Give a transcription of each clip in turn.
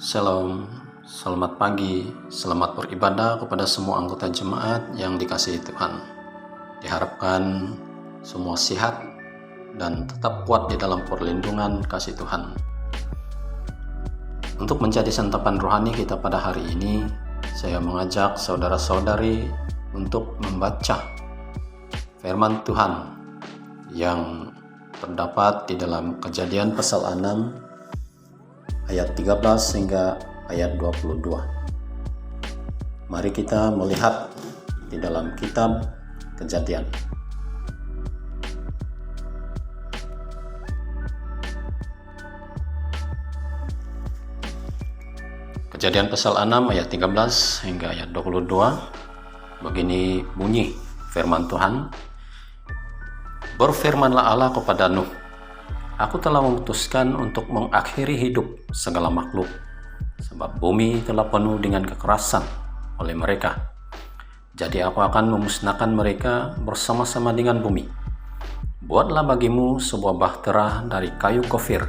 Shalom, selamat pagi, selamat beribadah kepada semua anggota jemaat yang dikasihi Tuhan. Diharapkan semua sehat dan tetap kuat di dalam perlindungan kasih Tuhan. Untuk menjadi santapan rohani kita pada hari ini, saya mengajak saudara-saudari untuk membaca firman Tuhan yang terdapat di dalam Kejadian pasal 6 ayat 13 hingga ayat 22. Mari kita melihat di dalam kitab Kejadian. Kejadian pasal 6 ayat 13 hingga ayat 22. Begini bunyi firman Tuhan. Berfirmanlah Allah kepada Nuh, Aku telah memutuskan untuk mengakhiri hidup segala makhluk, sebab bumi telah penuh dengan kekerasan oleh mereka. Jadi aku akan memusnahkan mereka bersama-sama dengan bumi. Buatlah bagimu sebuah bahtera dari kayu gofir.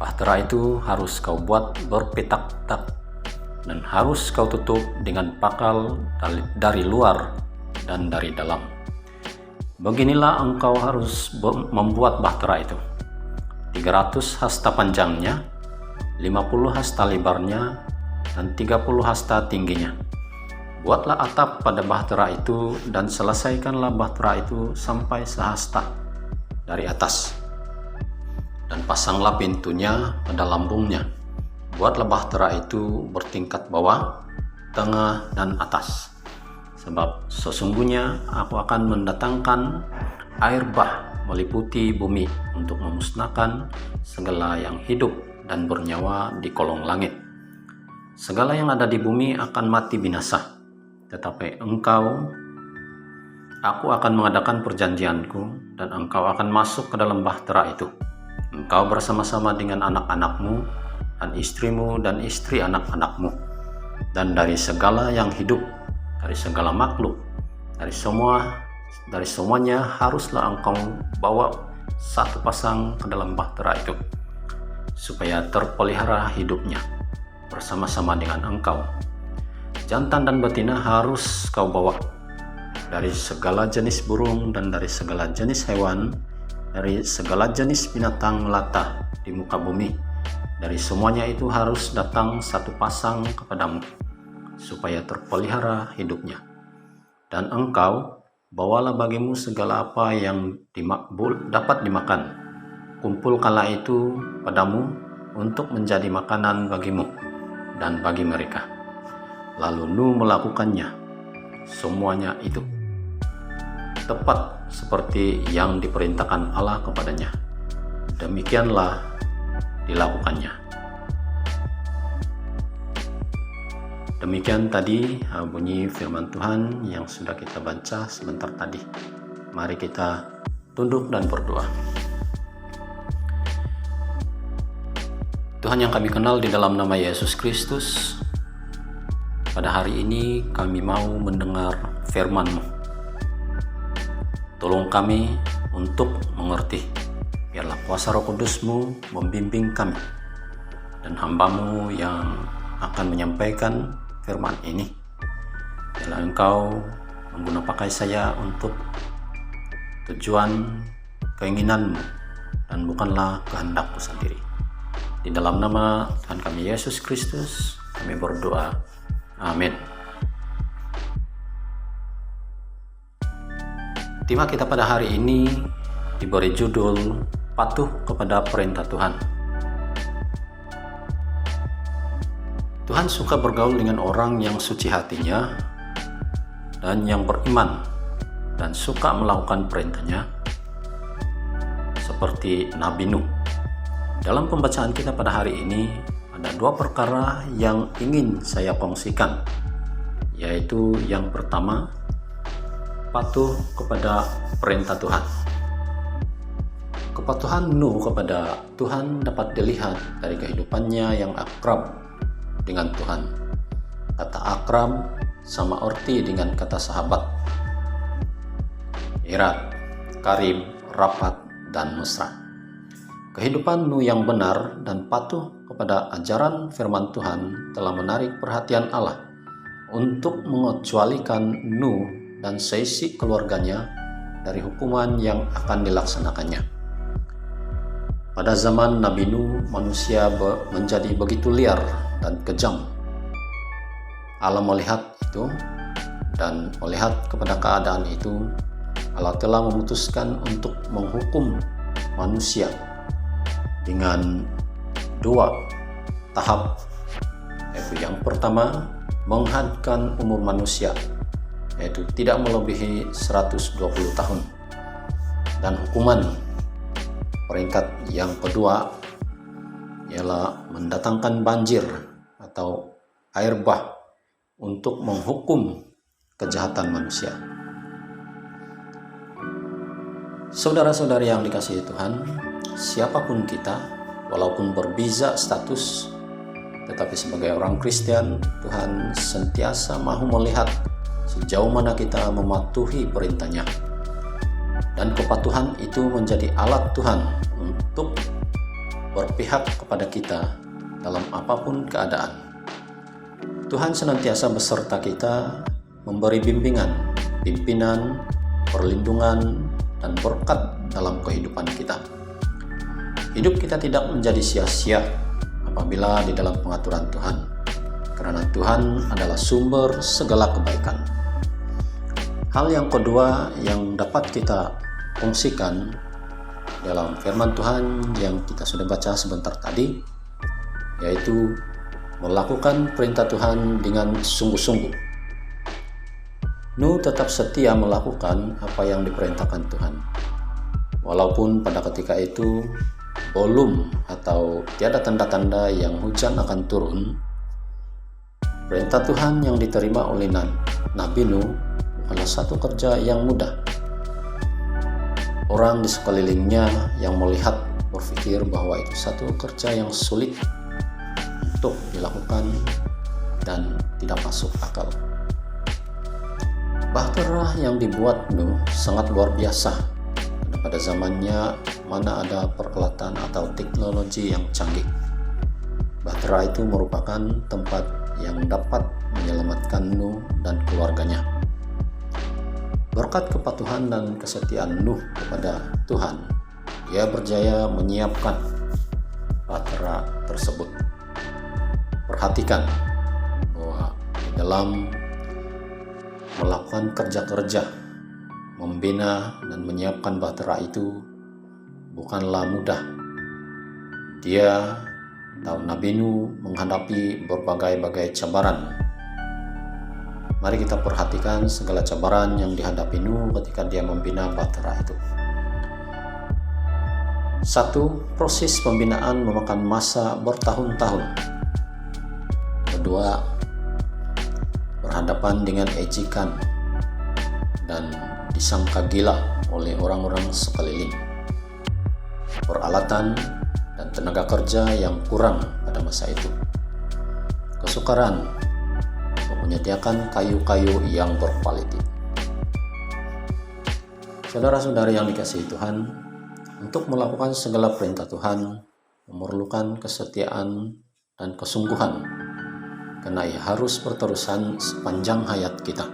Bahtera itu harus kau buat berpetak-petak, dan harus kau tutup dengan pakal dari luar dan dari dalam. Beginilah engkau harus membuat bahtera itu. 300 hasta panjangnya, 50 hasta lebarnya, dan 30 hasta tingginya. Buatlah atap pada bahtera itu dan selesaikanlah bahtera itu sampai sehasta dari atas. Dan pasanglah pintunya pada lambungnya. Buatlah bahtera itu bertingkat bawah, tengah, dan atas. Sebab sesungguhnya aku akan mendatangkan air bah meliputi bumi untuk memusnahkan segala yang hidup dan bernyawa di kolong langit. Segala yang ada di bumi akan mati binasa, tetapi aku akan mengadakan perjanjianku dan engkau akan masuk ke dalam bahtera itu. Engkau bersama-sama dengan anak-anakmu dan istrimu dan istri anak-anakmu, dan dari segala yang hidup, dari segala makhluk, dari semuanya haruslah engkau bawa satu pasang ke dalam bahtera itu, supaya terpelihara hidupnya bersama-sama dengan engkau. Jantan dan betina harus kau bawa dari segala jenis burung dan dari segala jenis hewan, dari segala jenis binatang melata di muka bumi. Dari semuanya itu harus datang satu pasang kepadamu, supaya terpelihara hidupnya. Dan engkau bawalah bagimu segala apa yang dapat dimakan. Kumpulkanlah itu padamu untuk menjadi makanan bagimu dan bagi mereka. Lalu Nuh melakukannya, semuanya itu, tepat seperti yang diperintahkan Allah kepadanya. Demikianlah dilakukannya. Demikian tadi bunyi firman Tuhan yang sudah kita baca sebentar tadi. Mari kita tunduk dan berdoa. Tuhan yang kami kenal di dalam nama Yesus Kristus, pada hari ini kami mau mendengar firman-Mu. Tolong kami untuk mengerti. Biarlah kuasa Roh Kudus-Mu membimbing kami dan hamba-Mu yang akan menyampaikan firman ini. Biarlah Engkau mengguna pakai saya untuk tujuan keinginan-Mu dan bukanlah kehendak-Mu sendiri. Di dalam nama Tuhan kami Yesus Kristus kami berdoa. Amin. Tema kita pada hari ini diberi judul Patuh kepada Perintah Tuhan. Tuhan suka bergaul dengan orang yang suci hatinya dan yang beriman dan suka melakukan perintahnya, seperti Nabi Nuh. Dalam pembacaan kita pada hari ini ada dua perkara yang ingin saya kongsikan, yaitu yang pertama, patuh kepada perintah Tuhan. Kepatuhan Nuh kepada Tuhan dapat dilihat dari kehidupannya yang akrab dengan Tuhan. Kata akrab sama arti dengan kata sahabat, erat, karib, rapat, dan mesra. Kehidupan Nuh yang benar dan patuh kepada ajaran firman Tuhan telah menarik perhatian Allah untuk mengecualikan Nuh dan seisi keluarganya dari hukuman yang akan dilaksanakannya. Pada zaman Nabi Nuh, manusia menjadi begitu liar dan kejam. Allah melihat itu, dan melihat kepada keadaan itu, Allah telah memutuskan untuk menghukum manusia dengan 2 tahap. Yaitu yang pertama, menghadkan umur manusia, yaitu tidak melebihi 120 tahun. Dan hukuman peringkat yang kedua ialah mendatangkan banjir atau air bah untuk menghukum kejahatan manusia. Saudara-saudari yang dikasihi Tuhan, siapapun kita, walaupun berbeza status, tetapi sebagai orang Kristen, Tuhan sentiasa mahu melihat sejauh mana kita mematuhi perintahnya. Dan kepatuhan itu menjadi alat Tuhan untuk berpihak kepada kita dalam apapun keadaan. Tuhan senantiasa beserta kita, memberi bimbingan, pimpinan, perlindungan, dan berkat dalam kehidupan kita. Hidup kita tidak menjadi sia-sia apabila di dalam pengaturan Tuhan, karena Tuhan adalah sumber segala kebaikan. Hal yang kedua yang dapat kita fungsikan dalam firman Tuhan yang kita sudah baca sebentar tadi, yaitu melakukan perintah Tuhan dengan sungguh-sungguh. Nuh tetap setia melakukan apa yang diperintahkan Tuhan, walaupun pada ketika itu belum atau tiada tanda-tanda yang hujan akan turun. Perintah Tuhan yang diterima oleh Nabi Nuh bukanlah satu kerja yang mudah. Orang di sekelilingnya yang melihat berpikir bahwa itu satu kerja yang sulit untuk dilakukan dan tidak masuk akal. Bahtera yang dibuat Nuh sangat luar biasa, karena pada zamannya mana ada peralatan atau teknologi yang canggih. Bahtera itu merupakan tempat yang dapat menyelamatkan Nuh dan keluarganya. Berkat kepatuhan dan kesetiaan Nuh kepada Tuhan, dia berjaya menyiapkan bahtera tersebut. Perhatikan bahwa di dalam melakukan kerja-kerja, membina dan menyiapkan bahtera itu bukanlah mudah. Dia atau Nabi Nuh menghadapi berbagai-bagai cabaran. Mari kita perhatikan segala cabaran yang dihadapi Nuh ketika dia membina bahtera itu. 1. Proses pembinaan memakan masa bertahun-tahun. Kedua, berhadapan dengan ejekan dan disangka gila oleh orang-orang sekeliling. Peralatan dan tenaga kerja yang kurang pada masa itu. Kesukaran menyediakan kayu-kayu yang berkualitas. Saudara-saudari yang dikasihi Tuhan, untuk melakukan segala perintah Tuhan memerlukan kesetiaan dan kesungguhan, karena ia harus berterusan sepanjang hayat kita.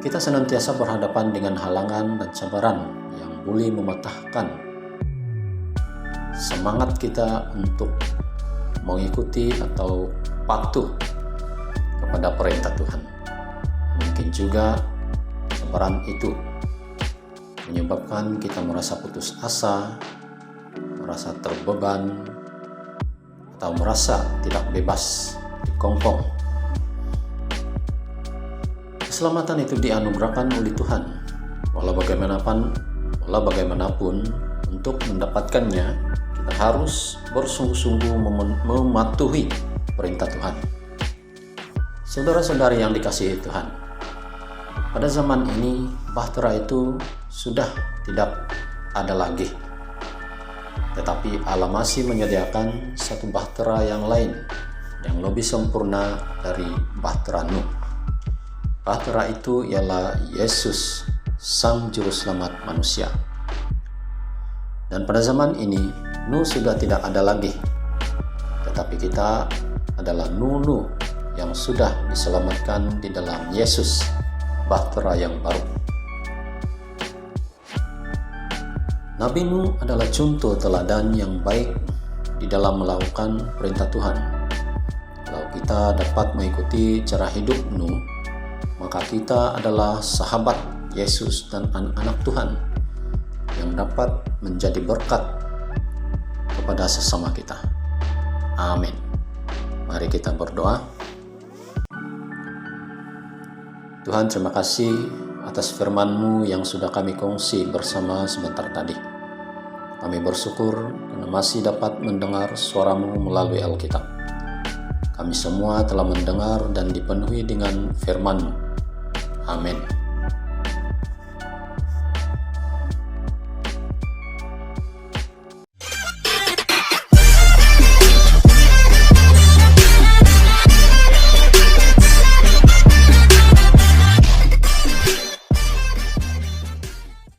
Kita senantiasa berhadapan dengan halangan dan cabaran yang boleh mematahkan semangat kita untuk mengikuti atau patuh kepada perintah Tuhan. Mungkin juga cabaran itu menyebabkan kita merasa putus asa, merasa terbeban, atau merasa tidak bebas dikongkong. Keselamatan itu dianugerahkan oleh Tuhan. Walau bagaimanapun untuk mendapatkannya, kita harus bersungguh-sungguh mematuhi perintah Tuhan. Saudara-saudari yang dikasihi Tuhan, pada zaman ini bahtera itu sudah tidak ada lagi. Tetapi Allah masih menyediakan satu bahtera yang lain yang lebih sempurna dari bahtera Nuh. Bahtera itu ialah Yesus, Sang Juru Selamat manusia. Dan pada zaman ini, Nuh sudah tidak ada lagi, tetapi kita adalah Nuh yang sudah diselamatkan di dalam Yesus, bahtera yang baru. Nabi Nuh adalah contoh teladan yang baik di dalam melakukan perintah Tuhan. Kalau kita dapat mengikuti cara hidup Nuh, maka kita adalah sahabat Yesus dan anak-anak Tuhan yang dapat menjadi berkat kepada sesama kita. Amin. Mari kita berdoa. Tuhan, terima kasih atas firman-Mu yang sudah kami kongsi bersama sebentar tadi. Kami bersyukur karena masih dapat mendengar suara-Mu melalui Alkitab. Kami semua telah mendengar dan dipenuhi dengan firman-Mu. Amin.